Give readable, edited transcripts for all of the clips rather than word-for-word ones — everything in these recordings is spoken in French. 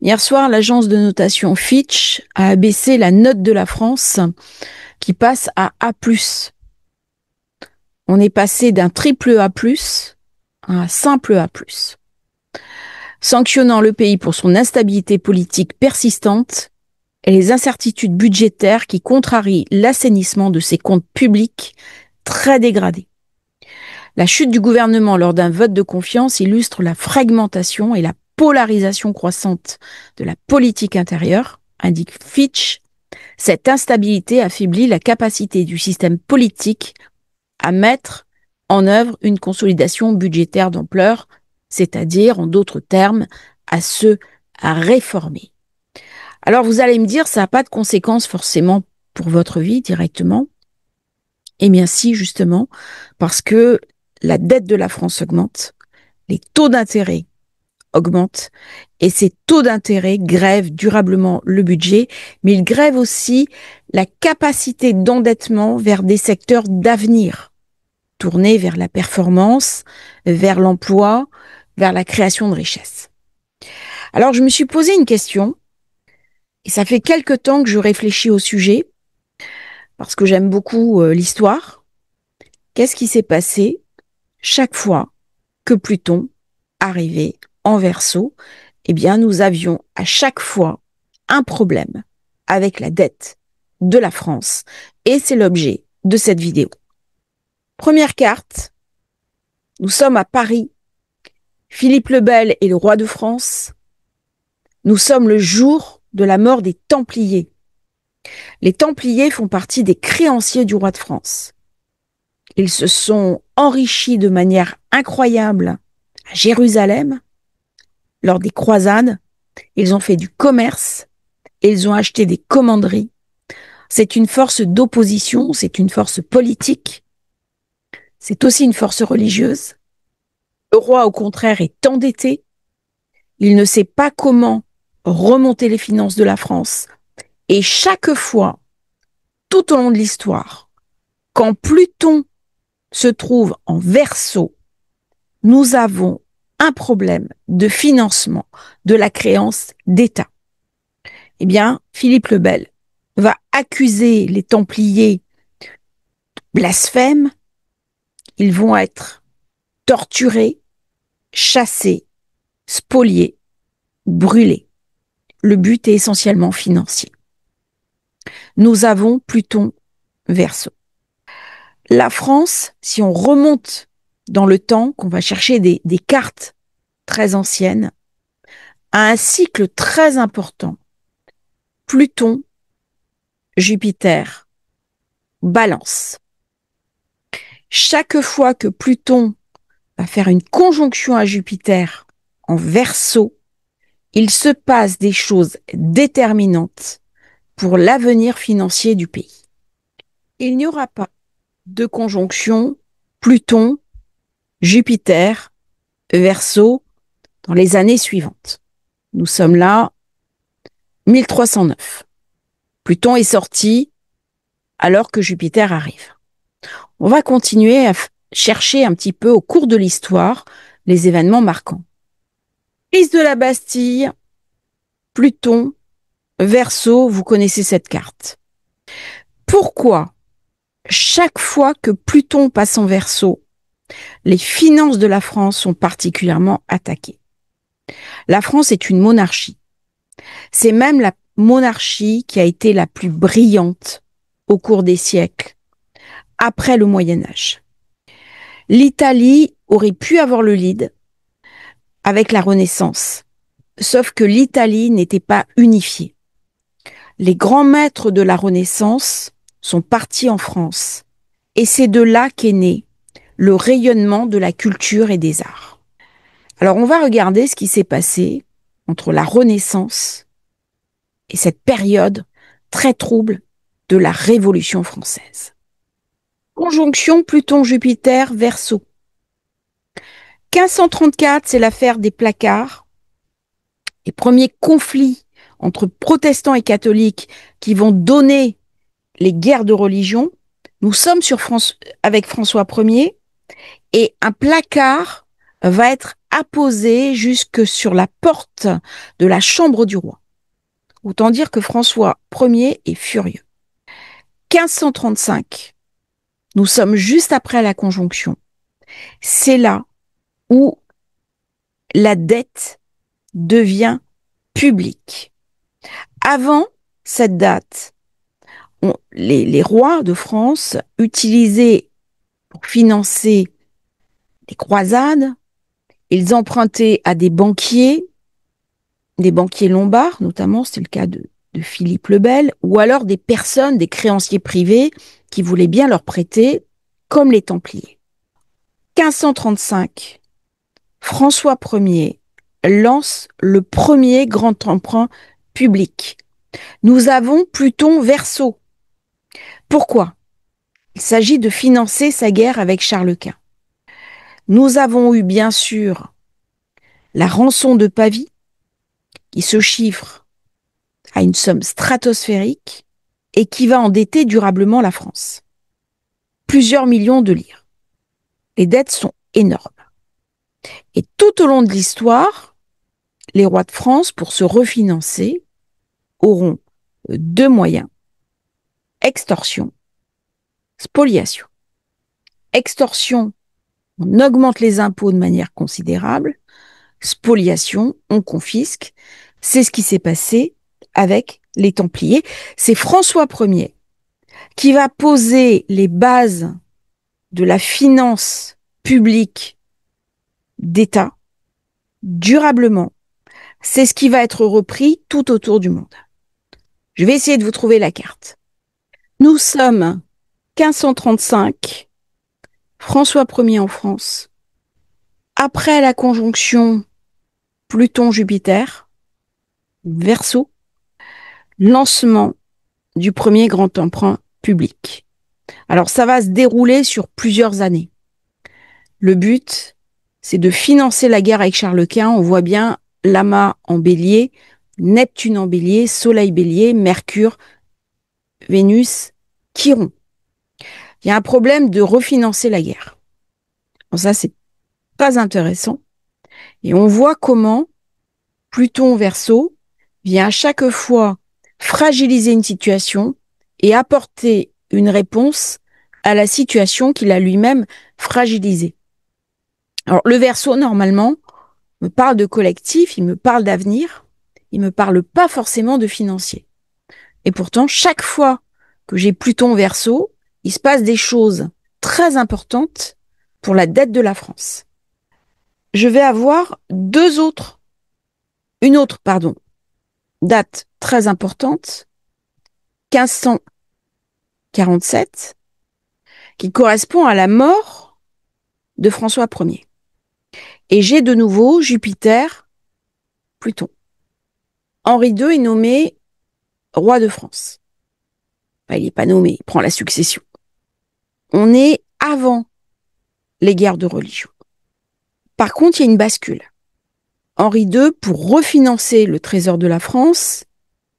Hier soir, l'agence de notation Fitch a abaissé la note de la France qui passe à A+. On est passé d'un triple A+, à un simple A+, sanctionnant le pays pour son instabilité politique persistante et les incertitudes budgétaires qui contrarient l'assainissement de ses comptes publics très dégradés. La chute du gouvernement lors d'un vote de confiance illustre la fragmentation et la polarisation croissante de la politique intérieure, indique Fitch. Cette instabilité affaiblit la capacité du système politique à mettre en œuvre une consolidation budgétaire d'ampleur, c'est-à-dire, en d'autres termes, à réformer. Alors vous allez me dire, ça n'a pas de conséquences forcément pour votre vie directement. Eh bien si, justement, parce que la dette de la France augmente, les taux d'intérêt augmentent, et ces taux d'intérêt grèvent durablement le budget, mais ils grèvent aussi la capacité d'endettement vers des secteurs d'avenir, tournés vers la performance, vers l'emploi, vers la création de richesses. Alors je me suis posé une question, et ça fait quelque temps que je réfléchis au sujet, parce que j'aime beaucoup l'histoire. Qu'est-ce qui s'est passé chaque fois que Pluton arrivait en Verseau? Eh bien, nous avions à chaque fois un problème avec la dette de la France. Et c'est l'objet de cette vidéo. Première carte, nous sommes à Paris. Philippe le Bel est le roi de France. Nous sommes le jour de la mort des Templiers. Les Templiers font partie des créanciers du roi de France. Ils se sont enrichis de manière incroyable à Jérusalem lors des croisades. Ils ont fait du commerce et ils ont acheté des commanderies. C'est une force d'opposition, c'est une force politique, c'est aussi une force religieuse. Le roi, au contraire, est endetté. Il ne sait pas comment remonter les finances de la France. Et chaque fois, tout au long de l'histoire, quand Pluton se trouve en Verseau, nous avons un problème de financement de la créance d'État. Eh bien, Philippe le Bel va accuser les Templiers de blasphème. Ils vont être torturés, chassés, spoliés, brûlés. Le but est essentiellement financier. Nous avons Pluton Verseau. La France, si on remonte dans le temps, qu'on va chercher des cartes très anciennes, a un cycle très important. Pluton, Jupiter, Balance. Chaque fois que Pluton va faire une conjonction à Jupiter en Verseau, il se passe des choses déterminantes pour l'avenir financier du pays. Il n'y aura pas de conjonction Pluton, Jupiter, Verseau dans les années suivantes. Nous sommes là, 1309. Pluton est sorti alors que Jupiter arrive. On va continuer à chercher un petit peu au cours de l'histoire les événements marquants. Prise de la Bastille, Pluton, Verseau, vous connaissez cette carte. Pourquoi chaque fois que Pluton passe en Verseau, les finances de la France sont particulièrement attaquées? La France est une monarchie. C'est même la monarchie qui a été la plus brillante au cours des siècles, après le Moyen-Âge. L'Italie aurait pu avoir le lead avec la Renaissance, sauf que l'Italie n'était pas unifiée. Les grands maîtres de la Renaissance sont partis en France, et c'est de là qu'est né le rayonnement de la culture et des arts. Alors on va regarder ce qui s'est passé entre la Renaissance et cette période très trouble de la Révolution française. Conjonction Pluton-Jupiter Verseau. 1534, c'est l'affaire des placards. Les premiers conflits entre protestants et catholiques qui vont donner les guerres de religion. Nous sommes avec François Ier et un placard va être apposé jusque sur la porte de la chambre du roi. Autant dire que François Ier est furieux. 1535, nous sommes juste après la conjonction. C'est là où la dette devient publique. Avant cette date, les rois de France utilisaient pour financer des croisades, ils empruntaient à des banquiers lombards notamment, c'était le cas de Philippe le Bel, ou alors des personnes, des créanciers privés qui voulaient bien leur prêter, comme les Templiers. 1535, François Ier lance le premier grand emprunt public. Nous avons Pluton Verseau. Pourquoi? Il s'agit de financer sa guerre avec Charles Quint. Nous avons eu bien sûr la rançon de Pavie, qui se chiffre à une somme stratosphérique et qui va endetter durablement la France. Plusieurs millions de livres. Les dettes sont énormes. Et tout au long de l'histoire, les rois de France, pour se refinancer, auront deux moyens: extorsion, spoliation. Extorsion, on augmente les impôts de manière considérable. Spoliation, on confisque. C'est ce qui s'est passé avec les Templiers. C'est François Ier qui va poser les bases de la finance publique d'État durablement. C'est ce qui va être repris tout autour du monde. Je vais essayer de vous trouver la carte. Nous sommes 1535, François Ier en France. Après la conjonction Pluton-Jupiter, Verseau, lancement du premier grand emprunt public. Alors ça va se dérouler sur plusieurs années. Le but, c'est de financer la guerre avec Charles Quint. On voit bien l'amas en bélier, Neptune en bélier, Soleil bélier, Mercure, Vénus, Chiron. Il y a un problème de refinancer la guerre. Bon, ça, c'est pas intéressant. Et on voit comment Pluton Verseau vient à chaque fois fragiliser une situation et apporter une réponse à la situation qu'il a lui-même fragilisée. Alors, le Verseau, normalement, me parle de collectif, il me parle d'avenir, il me parle pas forcément de financier. Et pourtant, chaque fois que j'ai Pluton Verseau, il se passe des choses très importantes pour la dette de la France. Je vais avoir une autre date très importante, 1547, qui correspond à la mort de François Ier. Et j'ai de nouveau Jupiter, Pluton. Henri II est nommé roi de France. Enfin, il n'est pas nommé, il prend la succession. On est avant les guerres de religion. Par contre, il y a une bascule. Henri II, pour refinancer le trésor de la France,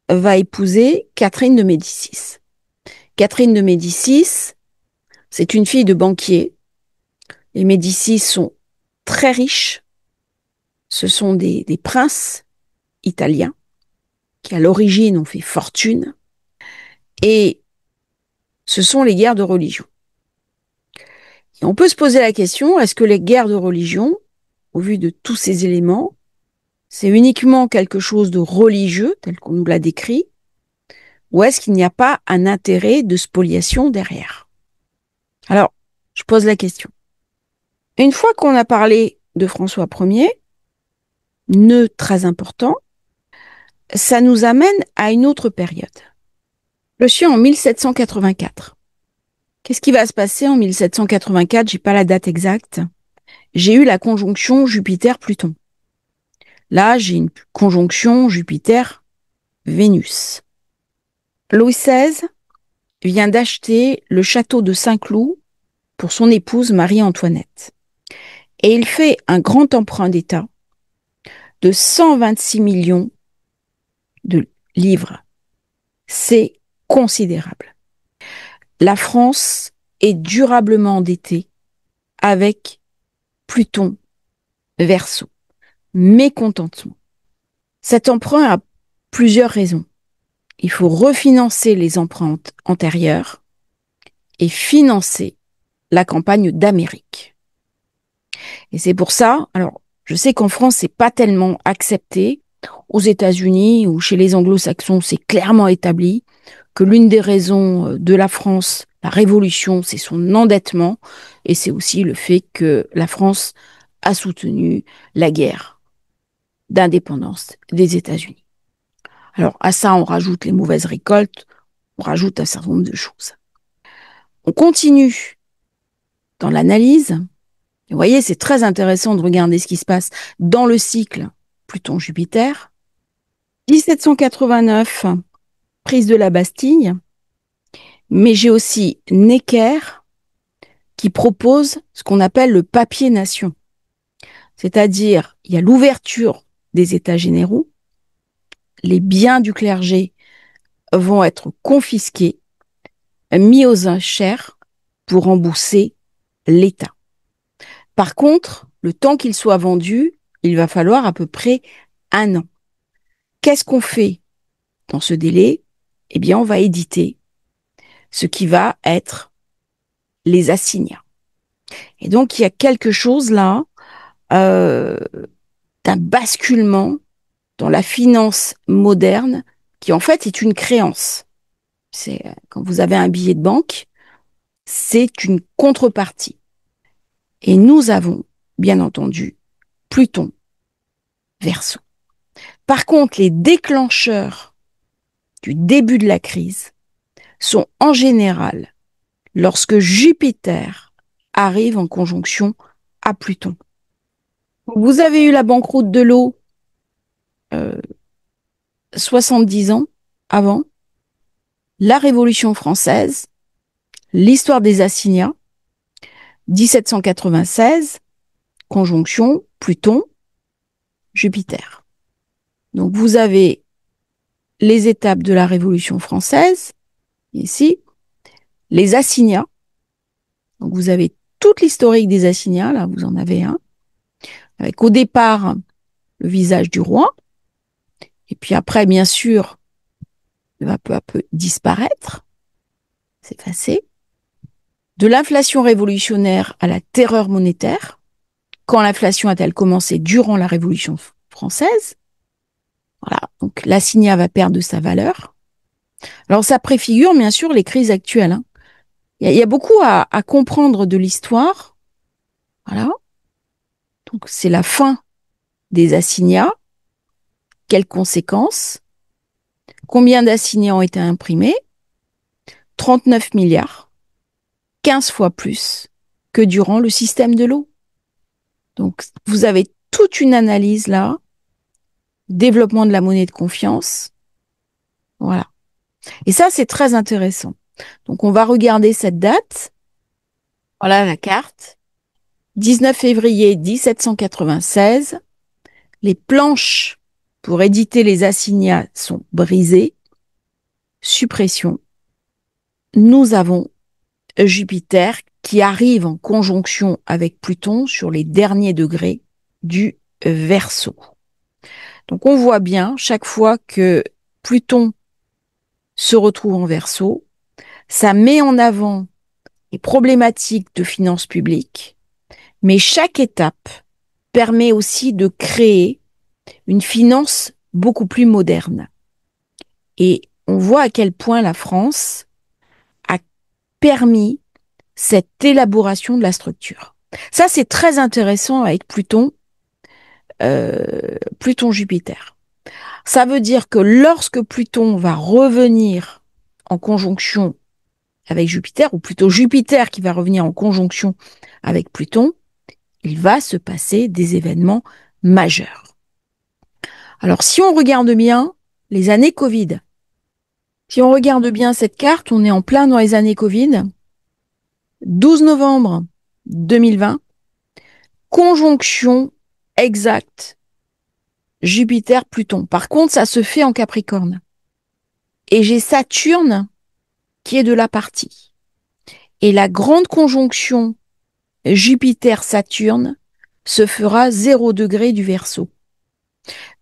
va épouser Catherine de Médicis. Catherine de Médicis, c'est une fille de banquier. Les Médicis sont très riches. Ce sont des princes italiens qui, à l'origine, ont fait fortune. Et ce sont les guerres de religion. Et on peut se poser la question, est-ce que les guerres de religion, au vu de tous ces éléments, c'est uniquement quelque chose de religieux, tel qu'on nous l'a décrit, ou est-ce qu'il n'y a pas un intérêt de spoliation derrière? Alors, je pose la question. Une fois qu'on a parlé de François Ier, nœud très important, ça nous amène à une autre période. Je suis en 1784. Qu'est-ce qui va se passer en 1784? J'ai pas la date exacte. J'ai eu la conjonction Jupiter-Pluton. Là, j'ai une conjonction Jupiter-Vénus. Louis XVI vient d'acheter le château de Saint-Cloud pour son épouse Marie-Antoinette. Et il fait un grand emprunt d'État de 126 millions de livres. C'est considérable. La France est durablement endettée avec Pluton Verseau, mécontentement. Cet emprunt a plusieurs raisons. Il faut refinancer les emprunts antérieurs et financer la campagne d'Amérique. Et c'est pour ça, alors je sais qu'en France, c'est pas tellement accepté. Aux États-Unis ou chez les anglo-saxons, c'est clairement établi que l'une des raisons de la France, la révolution, c'est son endettement et c'est aussi le fait que la France a soutenu la guerre d'indépendance des États-Unis. Alors à ça, on rajoute les mauvaises récoltes, on rajoute un certain nombre de choses. On continue dans l'analyse. Vous voyez, c'est très intéressant de regarder ce qui se passe dans le cycle Pluton-Jupiter. 1789, prise de la Bastille, mais j'ai aussi Necker qui propose ce qu'on appelle le papier nation. C'est-à-dire, il y a l'ouverture des États généraux, les biens du clergé vont être confisqués, mis aux enchères pour rembourser l'État. Par contre, le temps qu'il soit vendu, il va falloir à peu près 1 an. Qu'est-ce qu'on fait dans ce délai? Eh bien, on va éditer ce qui va être les assignats. Et donc, il y a quelque chose là d'un basculement dans la finance moderne qui en fait est une créance. C'est quand vous avez un billet de banque, c'est une contrepartie. Et nous avons, bien entendu, Pluton, Verseau. Par contre, les déclencheurs du début de la crise sont en général lorsque Jupiter arrive en conjonction à Pluton. Vous avez eu la banqueroute de l'eau 70 ans avant, la Révolution française, l'histoire des assignats, 1796, conjonction Pluton, Jupiter. Donc vous avez les étapes de la Révolution française, ici, les assignats. Donc vous avez toute l'historique des assignats, là vous en avez un, avec au départ le visage du roi, et puis après, bien sûr, il va peu à peu disparaître, s'effacer. De l'inflation révolutionnaire à la terreur monétaire, quand l'inflation a-t-elle commencé durant la Révolution française? Voilà, donc l'assignat va perdre de sa valeur. Alors ça préfigure bien sûr les crises actuelles. Hein. Il y a beaucoup à comprendre de l'histoire. Voilà. Donc c'est la fin des assignats. Quelles conséquences? Combien d'assignats ont été imprimés? 39 milliards. 15 fois plus que durant le système de l'eau. Donc vous avez toute une analyse là. Développement de la monnaie de confiance. Voilà. Et ça, c'est très intéressant. Donc, on va regarder cette date. Voilà la carte. 19 février 1796. Les planches pour éditer les assignats sont brisées. Suppression. Nous avons Jupiter qui arrive en conjonction avec Pluton sur les derniers degrés du Verseau. Donc, on voit bien chaque fois que Pluton se retrouve en Verseau, ça met en avant les problématiques de finances publiques, mais chaque étape permet aussi de créer une finance beaucoup plus moderne. Et on voit à quel point la France a permis cette élaboration de la structure. Ça, c'est très intéressant avec Pluton, Pluton-Jupiter. Ça veut dire que lorsque Pluton va revenir en conjonction avec Jupiter, ou plutôt Jupiter qui va revenir en conjonction avec Pluton, il va se passer des événements majeurs. Alors, si on regarde bien les années Covid, si on regarde bien cette carte, on est en plein dans les années Covid. 12 novembre 2020, conjonction exacte Jupiter-Pluton. Par contre, ça se fait en Capricorne. Et j'ai Saturne qui est de la partie. Et la grande conjonction Jupiter-Saturne se fera 0 degré du Verseau.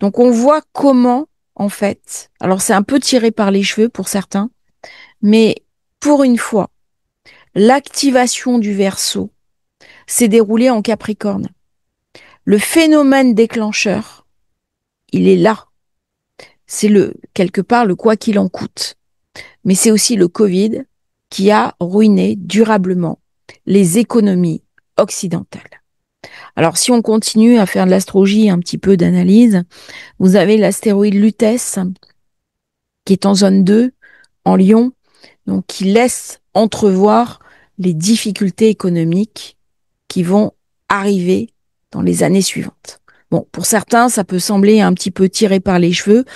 Donc on voit comment, en fait, alors c'est un peu tiré par les cheveux pour certains, mais pour une fois, l'activation du Verseau s'est déroulée en Capricorne. Le phénomène déclencheur, il est là. C'est quelque part, le quoi qu'il en coûte. Mais c'est aussi le Covid qui a ruiné durablement les économies occidentales. Alors, si on continue à faire de l'astrologie, un petit peu d'analyse, vous avez l'astéroïde Lutèce, qui est en zone 2, en Lion, donc qui laisse entrevoir les difficultés économiques qui vont arriver dans les années suivantes. Bon, pour certains, ça peut sembler un petit peu tiré par les cheveux.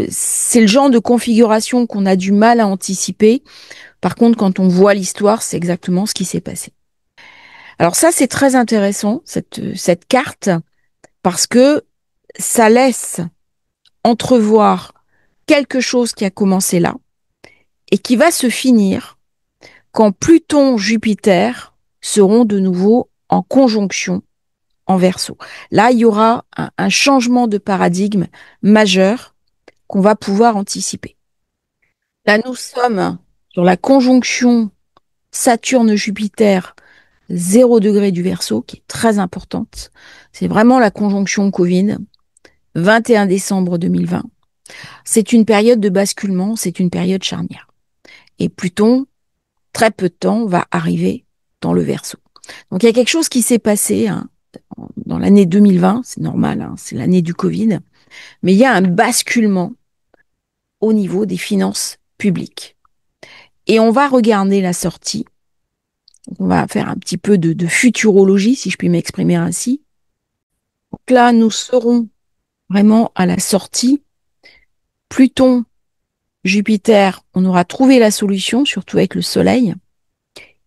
C'est le genre de configuration qu'on a du mal à anticiper. Par contre, quand on voit l'histoire, c'est exactement ce qui s'est passé. Alors ça, c'est très intéressant, cette carte, parce que ça laisse entrevoir quelque chose qui a commencé là et qui va se finir quand Pluton, Jupiter seront de nouveau en conjonction en Verseau. Là, il y aura un changement de paradigme majeur qu'on va pouvoir anticiper. Là, nous sommes sur la conjonction Saturne-Jupiter 0 degré du Verseau, qui est très importante. C'est vraiment la conjonction Covid, 21 décembre 2020. C'est une période de basculement, c'est une période charnière. Et Pluton, très peu de temps, va arriver dans le Verseau. Donc il y a quelque chose qui s'est passé dans l'année 2020, c'est normal, c'est l'année du Covid, mais il y a un basculement au niveau des finances publiques. Et on va regarder la sortie. On va faire un petit peu de futurologie, si je puis m'exprimer ainsi. Donc là, nous serons vraiment à la sortie. Pluton, Jupiter, on aura trouvé la solution, surtout avec le Soleil.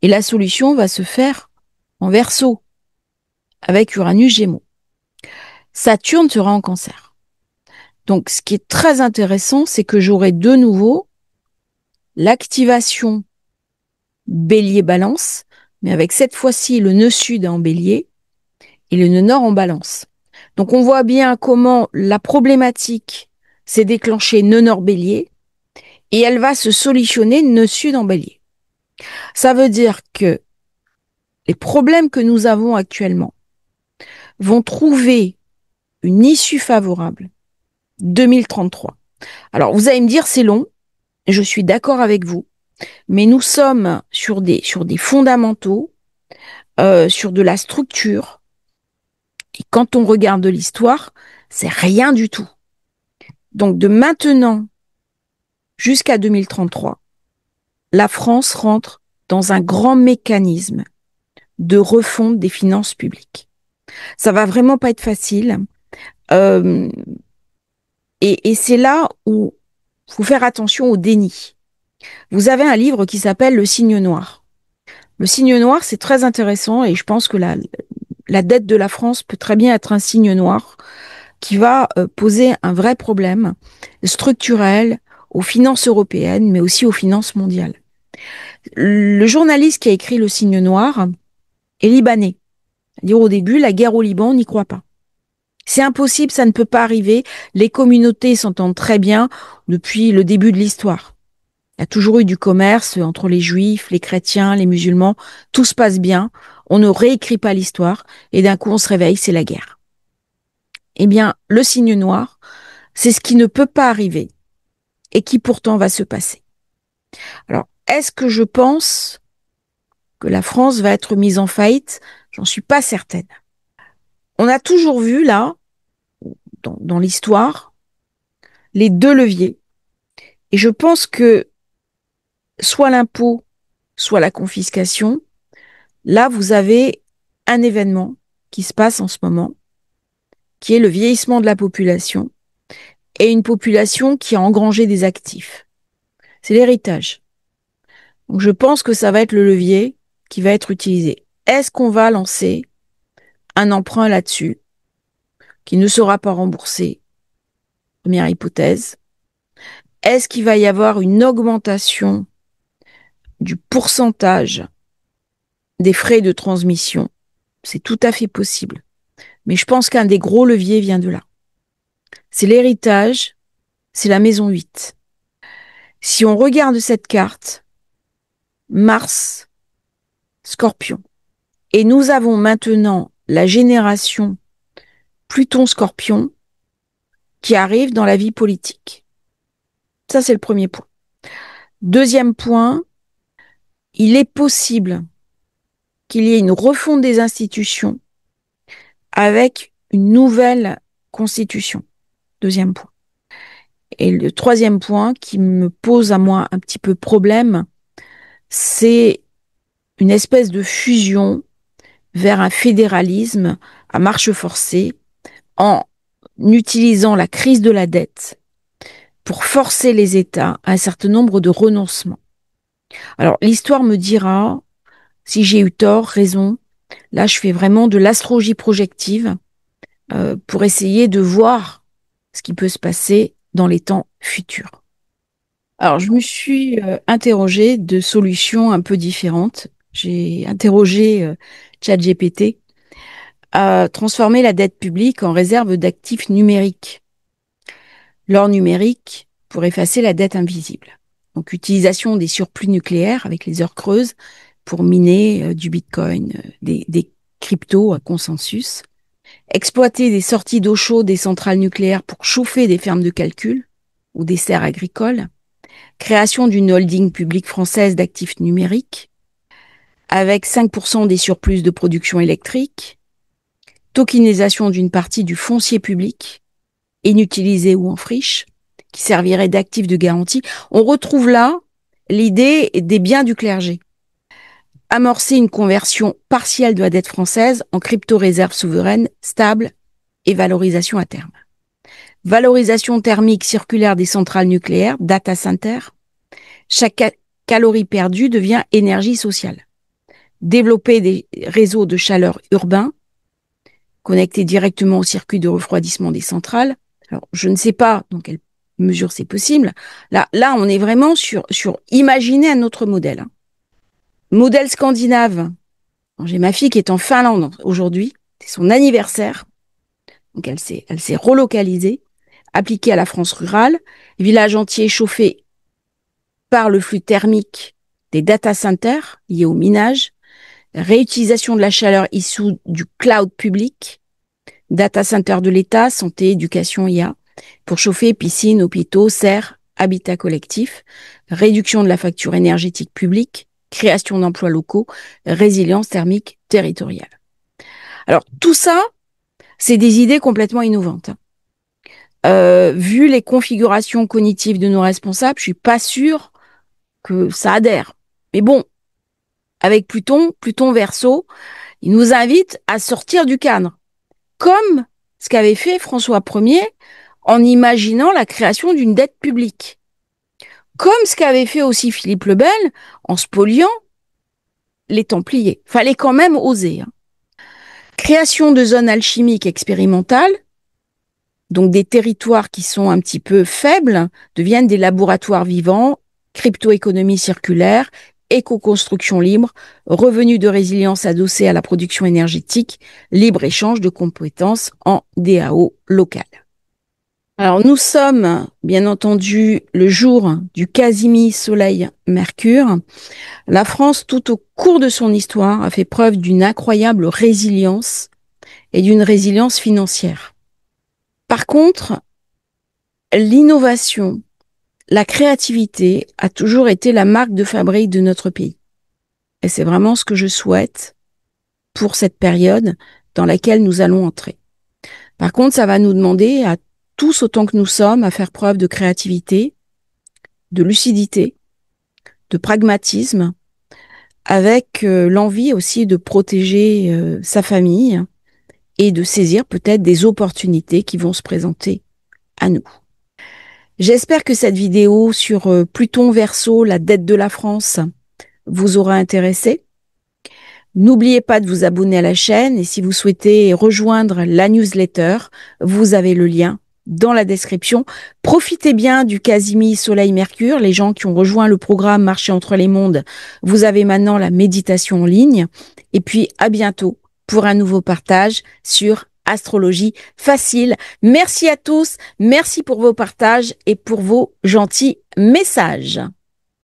Et la solution va se faire en Verseau, avec Uranus Gémeaux. Saturne sera en Cancer. Donc, ce qui est très intéressant, c'est que j'aurai de nouveau l'activation Bélier-Balance, mais avec cette fois-ci le nœud sud en Bélier et le nœud nord en Balance. Donc, on voit bien comment la problématique s'est déclenchée nœud nord Bélier et elle va se solutionner nœud sud en Bélier. Ça veut dire que les problèmes que nous avons actuellement vont trouver une issue favorable 2033. Alors, vous allez me dire, c'est long, je suis d'accord avec vous, mais nous sommes sur des fondamentaux, sur de la structure, et quand on regarde l'histoire, c'est rien du tout. Donc, de maintenant jusqu'à 2033, la France rentre dans un grand mécanisme de refonte des finances publiques. Ça va vraiment pas être facile. Et c'est là où il faut faire attention au déni. Vous avez un livre qui s'appelle Le Signe Noir. Le signe noir, c'est très intéressant et je pense que la dette de la France peut très bien être un signe noir qui va poser un vrai problème structurel aux finances européennes, mais aussi aux finances mondiales. Le journaliste qui a écrit Le Signe Noir est libanais. C'est-à-dire au début, la guerre au Liban, on n'y croit pas. C'est impossible, ça ne peut pas arriver. Les communautés s'entendent très bien depuis le début de l'histoire. Il y a toujours eu du commerce entre les juifs, les chrétiens, les musulmans. Tout se passe bien. On ne réécrit pas l'histoire. Et d'un coup, on se réveille, c'est la guerre. Eh bien, le signe noir, c'est ce qui ne peut pas arriver et qui pourtant va se passer. Alors, est-ce que je pense que la France va être mise en faillite? J'en suis pas certaine. On a toujours vu, là, dans l'histoire, les deux leviers. Et je pense que soit l'impôt, soit la confiscation, là, vous avez un événement qui se passe en ce moment, qui est le vieillissement de la population et une population qui a engrangé des actifs. C'est l'héritage. Donc, je pense que ça va être le levier qui va être utilisé. Est-ce qu'on va lancer un emprunt là-dessus qui ne sera pas remboursé? Première hypothèse. Est-ce qu'il va y avoir une augmentation du pourcentage des frais de transmission? C'est tout à fait possible. mais je pense qu'un des gros leviers vient de là. C'est l'héritage, c'est la maison 8. Si on regarde cette carte, Mars, Scorpion, et nous avons maintenant la génération Pluton-Scorpion qui arrive dans la vie politique. Ça, c'est le premier point. Deuxième point, il est possible qu'il y ait une refonte des institutions avec une nouvelle constitution. Deuxième point. Et le troisième point qui me pose à moi un petit peu problème, c'est une espèce de fusion vers un fédéralisme à marche forcée en utilisant la crise de la dette pour forcer les États à un certain nombre de renoncements. Alors, l'histoire me dira si j'ai eu tort, raison. Là, je fais vraiment de l'astrologie projective pour essayer de voir ce qui peut se passer dans les temps futurs. Alors, je me suis interrogée de solutions un peu différentes. J'ai interrogé ChatGPT à transformer la dette publique en réserve d'actifs numériques. L'or numérique pour effacer la dette invisible. Donc, utilisation des surplus nucléaires avec les heures creuses pour miner du bitcoin, des cryptos à consensus. Exploiter des sorties d'eau chaude des centrales nucléaires pour chauffer des fermes de calcul ou des serres agricoles. Création d'une holding publique française d'actifs numériques avec 5% des surplus de production électrique. Tokenisation d'une partie du foncier public, inutilisé ou en friche, qui servirait d'actifs de garantie. On retrouve là l'idée des biens du clergé. Amorcer une conversion partielle de la dette française en crypto-réserve souveraine stable et valorisation à terme. Valorisation thermique circulaire des centrales nucléaires, data center. Chaque calorie perdue devient énergie sociale. Développer des réseaux de chaleur urbains, connectés directement au circuit de refroidissement des centrales. Alors, je ne sais pas dans quelle mesure c'est possible. Là, on est vraiment sur imaginer un autre modèle. Modèle scandinave. J'ai ma fille qui est en Finlande aujourd'hui. C'est son anniversaire. Donc, elle s'est relocalisée, appliquée à la France rurale. Village entier chauffé par le flux thermique des data centers liés au minage. Réutilisation de la chaleur issue du cloud public. Data center de l'État, santé, éducation, IA. Pour chauffer piscines, hôpitaux, serres, habitats collectifs. Réduction de la facture énergétique publique. Création d'emplois locaux, résilience thermique territoriale. Alors, tout ça, c'est des idées complètement innovantes. Vu les configurations cognitives de nos responsables, je suis pas sûre que ça adhère. Mais bon, avec Pluton Verseau, il nous invite à sortir du cadre. Comme ce qu'avait fait François Ier en imaginant la création d'une dette publique. Comme ce qu'avait fait aussi Philippe le Bel en spoliant les Templiers. Fallait quand même oser. Création de zones alchimiques expérimentales, donc des territoires qui sont un petit peu faibles, deviennent des laboratoires vivants, crypto-économie circulaire, éco-construction libre, revenus de résilience adossés à la production énergétique, libre-échange de compétences en DAO local. Alors nous sommes, bien entendu, le jour du Casimir Soleil-Mercure. La France, tout au cours de son histoire, a fait preuve d'une incroyable résilience et d'une résilience financière. Par contre, l'innovation, la créativité a toujours été la marque de fabrique de notre pays. Et c'est vraiment ce que je souhaite pour cette période dans laquelle nous allons entrer. Par contre, ça va nous demander à tous autant que nous sommes à faire preuve de créativité, de lucidité, de pragmatisme, avec l'envie aussi de protéger sa famille et de saisir peut-être des opportunités qui vont se présenter à nous. J'espère que cette vidéo sur Pluton Verseau, la dette de la France, vous aura intéressé. N'oubliez pas de vous abonner à la chaîne et si vous souhaitez rejoindre la newsletter, vous avez le lien dans la description. Profitez bien du Casimir Soleil-Mercure. Les gens qui ont rejoint le programme Marcher entre les mondes, vous avez maintenant la méditation en ligne. Et puis à bientôt pour un nouveau partage sur astrologie facile. Merci à tous, merci pour vos partages et pour vos gentils messages.